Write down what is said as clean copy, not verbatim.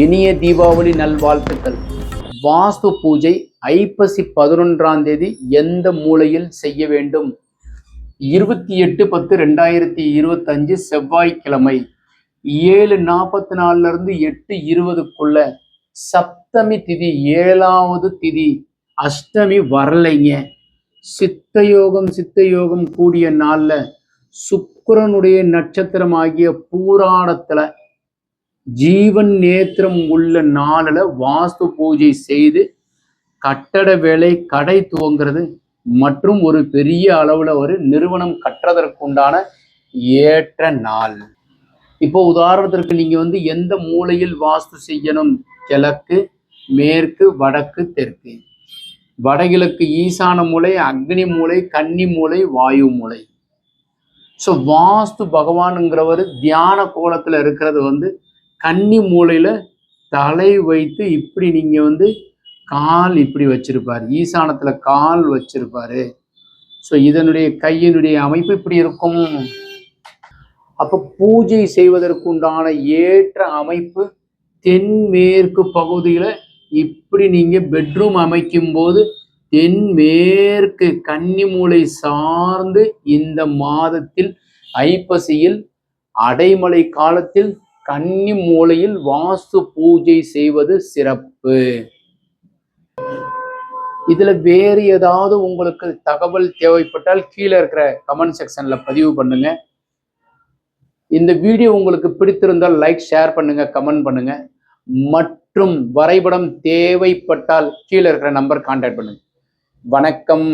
இனிய தீபாவளி நல்வாழ்த்துக்கள். வாஸ்து பூஜை ஐப்பசி 11ஆம் தேதி எந்த மூலையில் செய்ய வேண்டும்? 28/10/2025 செவ்வாய்க்கிழமை 7:44 8:20 சப்தமி திதி 7வது திதி, அஷ்டமி வரலைங்க. சித்தயோகம் கூடிய நாள்ல சுக்கிரனுடைய நட்சத்திரம் ஆகிய பூராடத்துல ஜீவன் நேத்திரம் உள்ள நாளில் வாஸ்து பூஜை செய்து கட்டட வேலை, கடை துவங்கிறது மற்றும் ஒரு பெரிய அளவில் ஒரு நிறுவனம் கட்டுறதற்குண்டான ஏற்ற நாள். இப்போ உதாரணத்திற்கு நீங்க எந்த மூலையில் வாஸ்து செய்யணும்? கிழக்கு, மேற்கு, வடக்கு, தெற்கு. வடகிழக்கு ஈசான மூலை, அக்னி மூலை, கன்னி மூலை, வாயு மூலை. ஸோ வாஸ்து பகவானுங்கிறவர் தியான கோலத்தில் இருக்கிறது கன்னி மூலையில தலை வைத்து இப்படி நீங்க கால் இப்படி வச்சிருப்பாரு, ஈசானத்துல கால் வச்சிருப்பாரு. ஸோ இதனுடைய கையினுடைய அமைப்பு இப்படி இருக்கும். அப்ப பூஜை செய்வதற்குண்டான ஏற்ற அமைப்பு தென்மேற்கு பகுதியில இப்படி நீங்க பெட்ரூம் அமைக்கும் போது தென்மேற்கு கன்னி மூலை சார்ந்து இந்த மாதத்தில் ஐப்பசியில் அடைமழை காலத்தில் கன்னி மூலையில் வாஸ்து பூஜை செய்வது சிறப்பு. இதுல வேறு ஏதாவது உங்களுக்கு தகவல் தேவைப்பட்டால் கீழே இருக்கிற கமெண்ட் செக்ஷன்ல பதிவு பண்ணுங்க. இந்த வீடியோ உங்களுக்கு பிடித்திருந்தால் லைக், ஷேர் பண்ணுங்க, கமெண்ட் பண்ணுங்க. மற்றும் வரைபடம் தேவைப்பட்டால் கீழே இருக்கிற நம்பர் கான்டாக்ட் பண்ணுங்க. வணக்கம்.